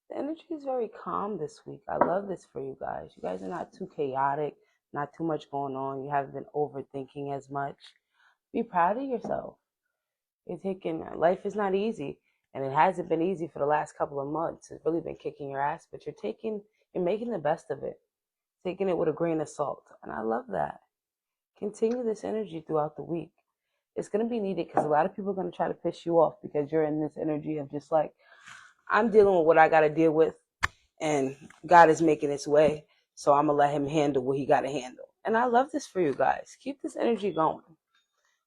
The energy is very calm this week. I love this for you guys. You guys are not too chaotic, not too much going on. You haven't been overthinking as much. Be proud of yourself. You're taking life is not easy, and it hasn't been easy for the last couple of months. It's really been kicking your ass, but you're making the best of it, taking it with a grain of salt, and I love that. Continue this energy throughout the week. It's going to be needed because a lot of people are going to try to piss you off because you're in this energy of just like, I'm dealing with what I got to deal with, and God is making its way, so I'm going to let him handle what he got to handle. And I love this for you guys. Keep this energy going.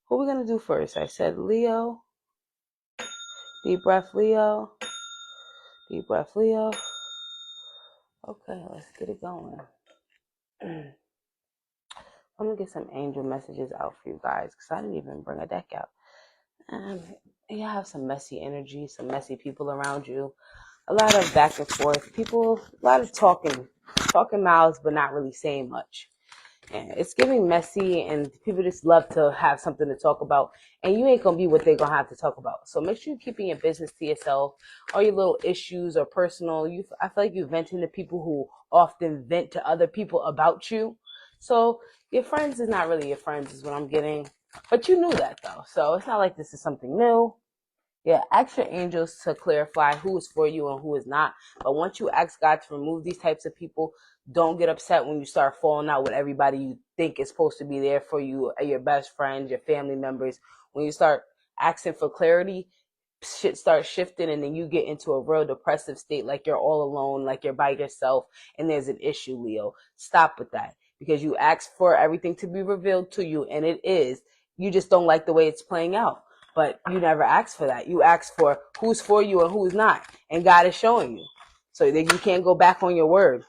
Who are we going to do first? I said Leo. Deep breath, Leo. Deep breath, Leo. Okay, let's get it going. I'm going to get some angel messages out for you guys because I didn't even bring a deck out. You have some messy energy, some messy people around you. A lot of back and forth. People, a lot of talking mouths, but not really saying much. And it's getting messy, and people just love to have something to talk about, and you ain't gonna be what they're gonna have to talk about. So make sure you're keeping your business to yourself, or your little issues or personal. I feel like you venting to people who often vent to other people about you. So your friends is not really your friends, is what I'm getting. But you knew that though, so it's not like this is something new. Yeah, ask your angels to clarify who is for you and who is not. But once you ask God to remove these types of people, don't get upset when you start falling out with everybody you think is supposed to be there for you, your best friends, your family members. When you start asking for clarity, shit starts shifting, and then you get into a real depressive state, like you're all alone, like you're by yourself, and there's an issue, Leo. Stop with that, because you asked for everything to be revealed to you, and it is. You just don't like the way it's playing out. But you never asked for that. You asked for who's for you and who's not. And God is showing you. So that you can't go back on your word.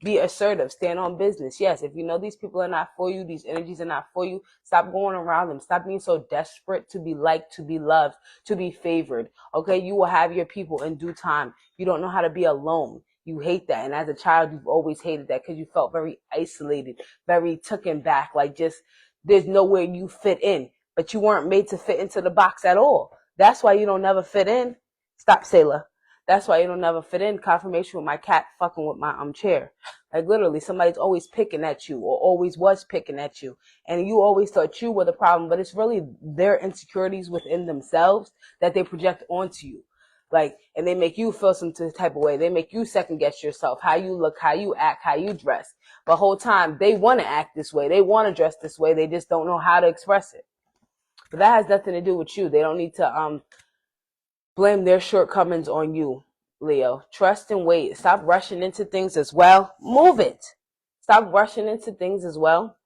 Be assertive. Stand on business. Yes, if you know these people are not for you, these energies are not for you, stop going around them. Stop being so desperate to be liked, to be loved, to be favored. Okay, you will have your people in due time. You don't know how to be alone. You hate that. And as a child, you've always hated that because you felt very isolated, very taken back, like just there's nowhere you fit in. But you weren't made to fit into the box at all. That's why you don't never fit in. Stop, Sailor. That's why you don't never fit in. Confirmation with my cat fucking with my chair. Like literally, somebody's always picking at you, or always was picking at you. And you always thought you were the problem, but it's really their insecurities within themselves that they project onto you. Like, and they make you feel some type of way. They make you second guess yourself, how you look, how you act, how you dress. But the whole time, they want to act this way. They want to dress this way. They just don't know how to express it. But that has nothing to do with you. They don't need to blame their shortcomings on you, Leo. Trust and wait. Stop rushing into things as well. Move it. Stop rushing into things as well.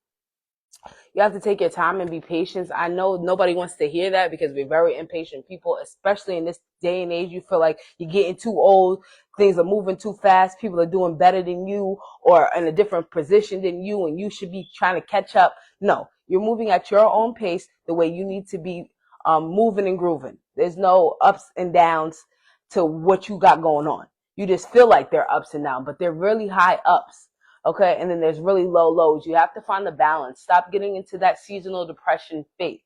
You have to take your time and be patient. I know nobody wants to hear that because we're very impatient people, especially in this day and age. You feel like you're getting too old. Things are moving too fast. People are doing better than you or in a different position than you, and you should be trying to catch up. No, you're moving at your own pace the way you need to be moving and grooving. There's no ups and downs to what you got going on. You just feel like they're ups and downs, but they're really high ups. Okay, and then there's really low lows. You have to find the balance. Stop getting into that seasonal depression fate.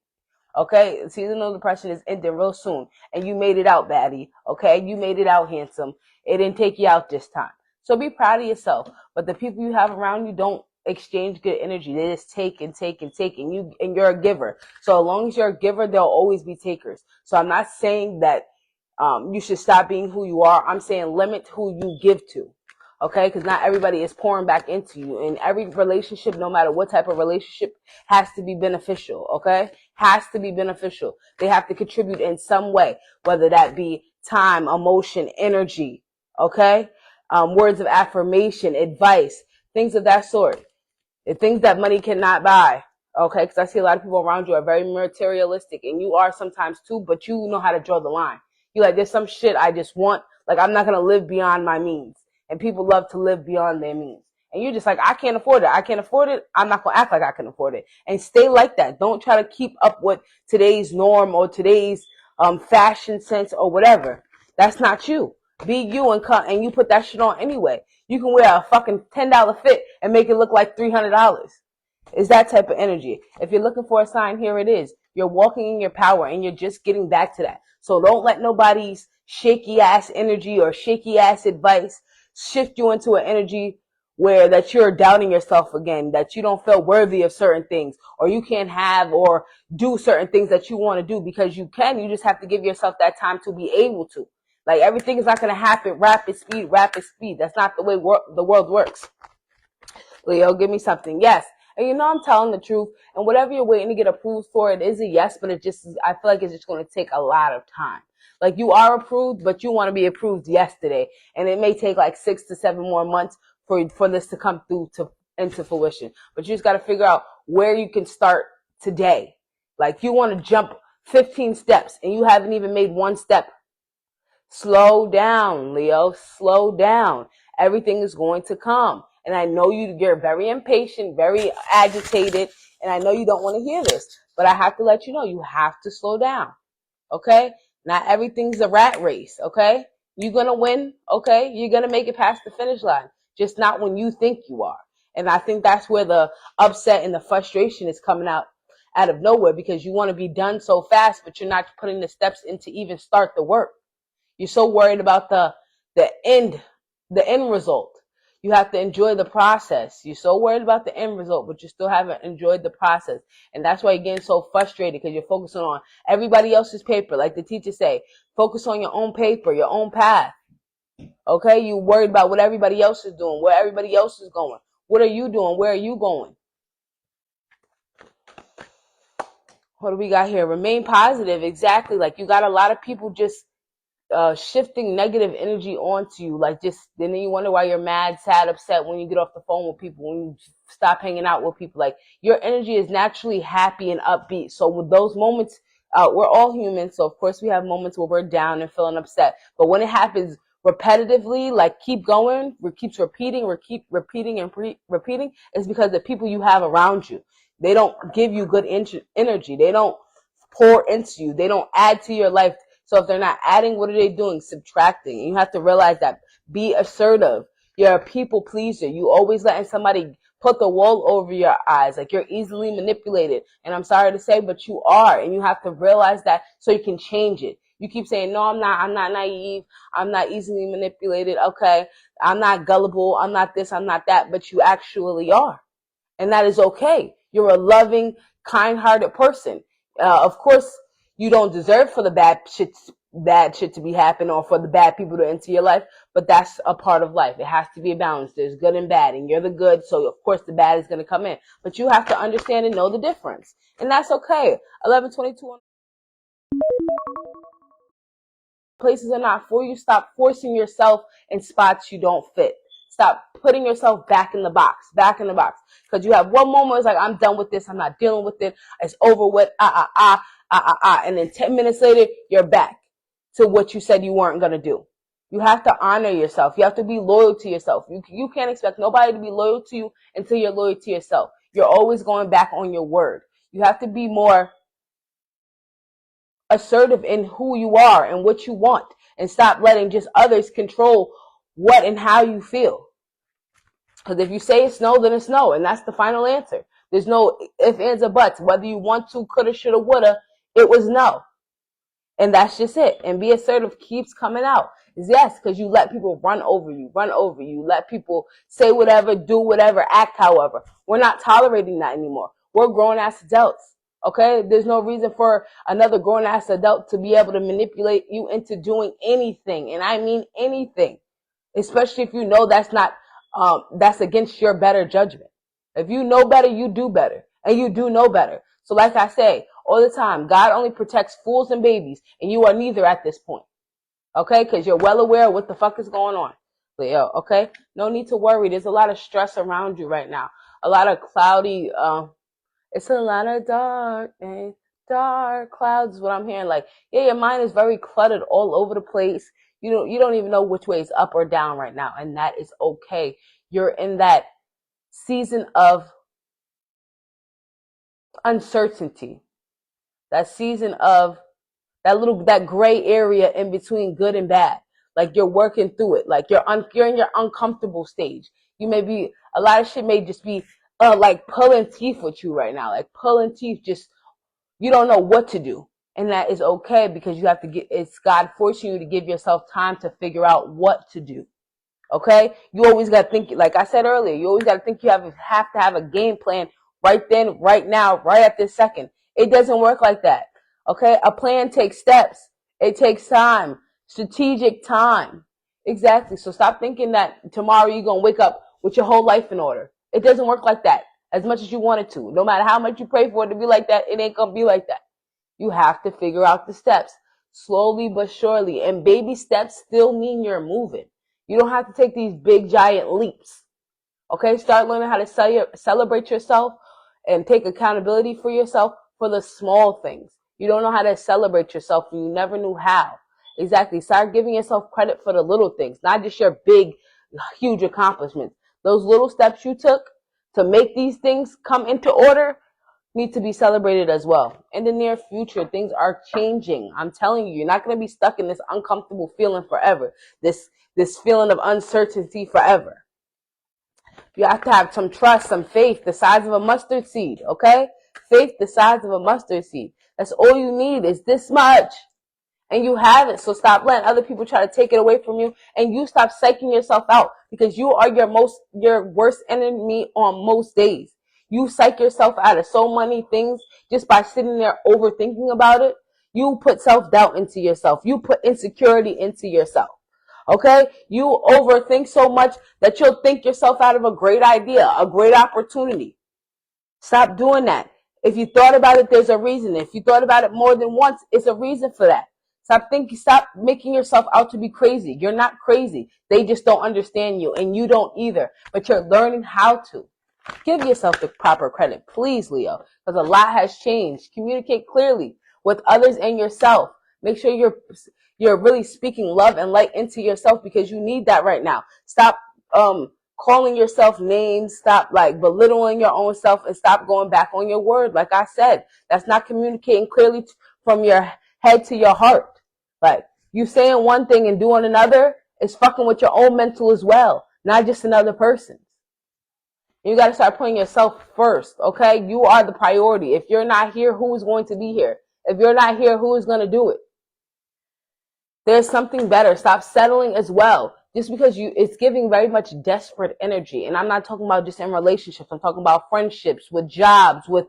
Okay, seasonal depression is ending real soon, and you made it out, baddie. Okay, you made it out, handsome. It didn't take you out this time. So be proud of yourself. But the people you have around you don't exchange good energy. They just take and take and take, and you're a giver. So as long as you're a giver, there'll always be takers. So I'm not saying that you should stop being who you are. I'm saying limit who you give to. Okay, because not everybody is pouring back into you. And every relationship, no matter what type of relationship, has to be beneficial. Okay, has to be beneficial. They have to contribute in some way, whether that be time, emotion, energy. Okay, words of affirmation, advice, things of that sort. The things that money cannot buy. Okay, because I see a lot of people around you are very materialistic, and you are sometimes too, but you know how to draw the line. You like, there's some shit I just want. Like, I'm not going to live beyond my means. And people love to live beyond their means. And you're just like, I can't afford it. I can't afford it. I'm not going to act like I can afford it. And stay like that. Don't try to keep up with today's norm or today's fashion sense or whatever. That's not you. Be you and you put that shit on anyway. You can wear a fucking $10 fit and make it look like $300. It's that type of energy. If you're looking for a sign, here it is. You're walking in your power and you're just getting back to that. So don't let nobody's shaky ass energy or shaky ass advice shift you into an energy where that you're doubting yourself again, that you don't feel worthy of certain things, or you can't have or do certain things that you want to do, because you can. You just have to give yourself that time to be able to. Like, everything is not going to happen rapid speed, rapid speed. That's not the way the world works. Leo, give me something. Yes. And you know I'm telling the truth. And whatever you're waiting to get approved for, it is a yes, but I feel like it's just going to take a lot of time. Like, you are approved, but you want to be approved yesterday. And it may take like 6 to 7 more months for this to come through into fruition. But you just got to figure out where you can start today. Like, you want to jump 15 steps and you haven't even made one step. Slow down, Leo. Slow down. Everything is going to come. And I know you're very impatient, very agitated, and I know you don't want to hear this, but I have to let you know, you have to slow down. Okay? Not everything's a rat race. Okay? You're going to win. Okay? You're going to make it past the finish line. Just not when you think you are. And I think that's where the upset and the frustration is coming out of nowhere, because you want to be done so fast, but you're not putting the steps in to even start the work. You're so worried about the end result. You have to enjoy the process. You're so worried about the end result, but you still haven't enjoyed the process. And that's why you're getting so frustrated, because you're focusing on everybody else's paper. Like the teachers say, focus on your own paper, your own path. Okay? You're worried about what everybody else is doing, where everybody else is going. What are you doing? Where are you going? What do we got here? Remain positive. Exactly. Like, you got a lot of people just shifting negative energy onto you, like, just then you wonder why you're mad, sad, upset when you get off the phone with people, when you stop hanging out with people. Like, your energy is naturally happy and upbeat. So with those moments, we're all human, so of course we have moments where we're down and feeling upset. But when it happens repetitively, like, keep going, keeps repeating, repeating and repeating, is because the people you have around you, they don't give you good energy. They don't pour into you. They don't add to your life. So if they're not adding, what are they doing? Subtracting. And you have to realize that. Be assertive. You're a people pleaser. You always letting somebody put the wool over your eyes. Like, you're easily manipulated. And I'm sorry to say, but you are. And you have to realize that so you can change it. You keep saying, no, I'm not naive. I'm not easily manipulated. Okay. I'm not gullible. I'm not this. I'm not that. But you actually are. And that is okay. You're a loving, kind-hearted person. Of course, you don't deserve for the bad shit to be happening, or for the bad people to enter your life, but that's a part of life. It has to be a balance. There's good and bad, and you're the good, so of course the bad is going to come in. But you have to understand and know the difference, and that's okay. 1122 places are not for you. Stop forcing yourself in spots you don't fit. Stop putting yourself back in the box, because you have one moment, it's like, I'm done with this, I'm not dealing with it, it's over with, and then 10 minutes later, you're back to what you said you weren't going to do. You have to honor yourself. You have to be loyal to yourself. You can't expect nobody to be loyal to you until you're loyal to yourself. You're always going back on your word. You have to be more assertive in who you are and what you want, and stop letting just others control what and how you feel. Because if you say it's no, then it's no, and that's the final answer. There's no ifs, ands, or buts. Whether you want to, coulda, shoulda, woulda, it was no. And that's just it. And be assertive keeps coming out. Yes, because you let people run over you. Let people say whatever, do whatever, act however. We're not tolerating that anymore. We're grown-ass adults. Okay? There's no reason for another grown-ass adult to be able to manipulate you into doing anything. And I mean anything. Especially if you know that's against your better judgment. If you know better, you do better. And you do know better. So like I say all the time, God only protects fools and babies. And you are neither at this point. Okay? Because you're well aware of what the fuck is going on. Leo, okay? No need to worry. There's a lot of stress around you right now. A lot of cloudy, it's a lot of dark clouds is what I'm hearing. Like, yeah, your mind is very cluttered all over the place. You don't even know which way is up or down right now. And that is okay. You're in that season of uncertainty. That season of that gray area in between good and bad. Like, you're working through it. Like, you're in your uncomfortable stage. You may be, a lot of shit may just be like pulling teeth with you right now. Like, pulling teeth, just, you don't know what to do. And that is okay, because you have to it's God forcing you to give yourself time to figure out what to do. Okay? You always got to think, like I said earlier, you always got to think you have to have a game plan right then, right now, right at this second. It doesn't work like that. Okay? A plan takes steps. It takes time. Strategic time. Exactly. So stop thinking that tomorrow you're going to wake up with your whole life in order. It doesn't work like that as much as you want it to. No matter how much you pray for it to be like that, it ain't going to be like that. You have to figure out the steps slowly but surely. And baby steps still mean you're moving. You don't have to take these big giant leaps. Okay? Start learning how to celebrate yourself and take accountability for yourself for the small things. You don't know how to celebrate yourself, and you never knew how. Exactly. Start giving yourself credit for the little things, not just your big, huge accomplishments. Those little steps you took to make these things come into order need to be celebrated as well. In the near future, things are changing. I'm telling you, you're not going to be stuck in this uncomfortable feeling forever. This feeling of uncertainty forever. You have to have some trust, some faith, the size of a mustard seed, okay? Faith the size of a mustard seed. That's all you need, is this much. And you have it. So stop letting other people try to take it away from you, and you stop psyching yourself out, because you are your worst enemy on most days. You psych yourself out of so many things just by sitting there overthinking about it. You put self-doubt into yourself. You put insecurity into yourself. Okay? You overthink so much that you'll think yourself out of a great idea, a great opportunity. Stop doing that. If you thought about it, there's a reason. If you thought about it more than once, it's a reason for that. Stop making yourself out to be crazy. You're not crazy. They just don't understand you, and you don't either. But you're learning how to. Give yourself the proper credit, please, Leo, because a lot has changed. Communicate clearly with others and yourself. Make sure you're really speaking love and light into yourself, because you need that right now. Stop calling yourself names. Stop belittling your own self, and stop going back on your word. Like I said, that's not communicating clearly from your head to your heart. Like, you saying one thing and doing another is fucking with your own mental as well, not just another person's. You got to start putting yourself first, okay? You are the priority. If you're not here, who is going to be here? If you're not here, who is going to do it? There's something better. Stop settling as well. Just because it's giving very much desperate energy. And I'm not talking about just in relationships. I'm talking about friendships, with jobs, with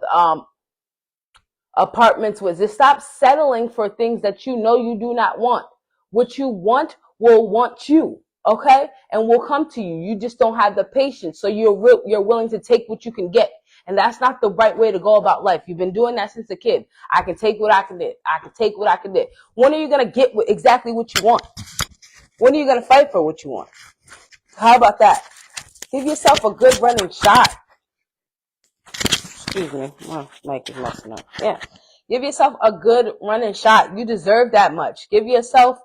apartments, with just stop settling for things that you know you do not want. What you want will want you. Okay? And will come to you. You just don't have the patience. So you're willing to take what you can get. And that's not the right way to go about life. You've been doing that since a kid. I can take what I can get. I can take what I can get. When are you going to get exactly what you want? When are you going to fight for what you want? How about that? Give yourself a good running shot. Excuse me. My mic is messing up. Yeah. Give yourself a good running shot. You deserve that much. Give yourself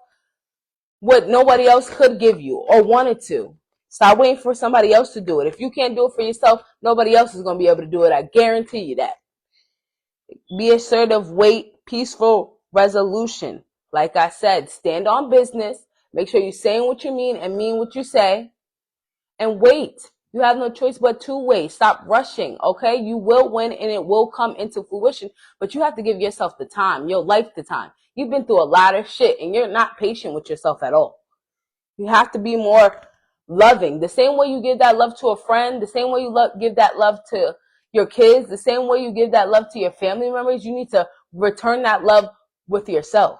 what nobody else could give you or wanted to. Stop waiting for somebody else to do it. If you can't do it for yourself, nobody else is going to be able to do it. I guarantee you that. Be assertive, wait, peaceful resolution. Like I said, stand on business. Make sure you're saying what you mean and mean what you say. And wait. You have no choice but to wait. Stop rushing, okay? You will win and it will come into fruition, but you have to give yourself the time, your life the time. You've been through a lot of shit and you're not patient with yourself at all. You have to be more loving. The same way you give that love to a friend, the same way you give that love to your kids, the same way you give that love to your family members, you need to return that love with yourself,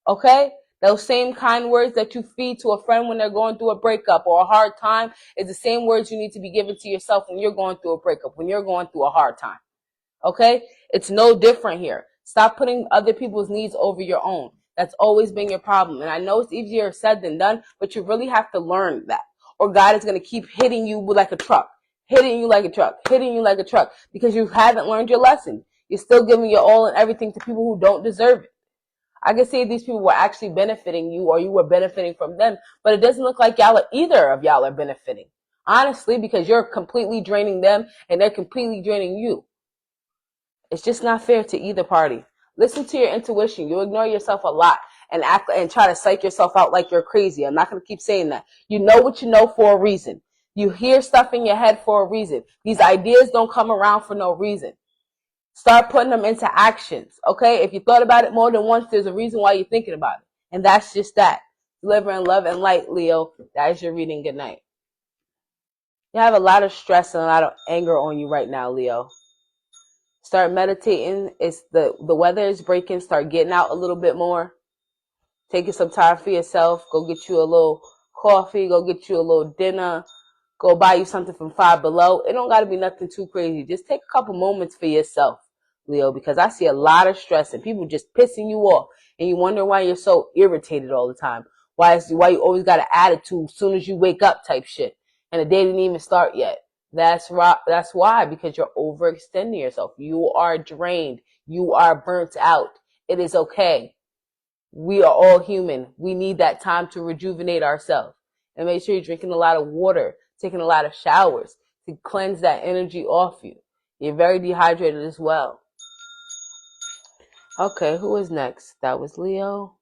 okay? Those same kind words that you feed to a friend when they're going through a breakup or a hard time is the same words you need to be giving to yourself when you're going through a breakup, when you're going through a hard time. Okay? It's no different here. Stop putting other people's needs over your own. That's always been your problem. And I know it's easier said than done, but you really have to learn that. Or God is going to keep hitting you like a truck, hitting you like a truck, hitting you like a truck, because you haven't learned your lesson. You're still giving your all and everything to people who don't deserve it. I can see if these people were actually benefiting you or you were benefiting from them, but it doesn't look like either of y'all are benefiting. Honestly, because you're completely draining them and they're completely draining you. It's just not fair to either party. Listen to your intuition. You ignore yourself a lot and act and try to psych yourself out like you're crazy. I'm not going to keep saying that. You know what you know for a reason. You hear stuff in your head for a reason. These ideas don't come around for no reason. Start putting them into actions, okay? If you thought about it more than once, there's a reason why you're thinking about it. And that's just that. Delivering love and light, Leo. That is your reading. Good night. You have a lot of stress and a lot of anger on you right now, Leo. Start meditating. It's the weather is breaking. Start getting out a little bit more. Taking some time for yourself. Go get you a little coffee. Go get you a little dinner. Go buy you something from Five Below. It don't got to be nothing too crazy. Just take a couple moments for yourself, Leo, because I see a lot of stress and people just pissing you off. And you wonder why you're so irritated all the time. Why you always got an attitude as soon as you wake up type shit. And the day didn't even start yet. That's right. That's why, because you're overextending yourself. You are drained. You are burnt out. It is okay. We are all human. We need that time to rejuvenate ourselves. And make sure you're drinking a lot of water, taking a lot of showers to cleanse that energy off you. You're very dehydrated as well. Okay, who is next? That was Leo.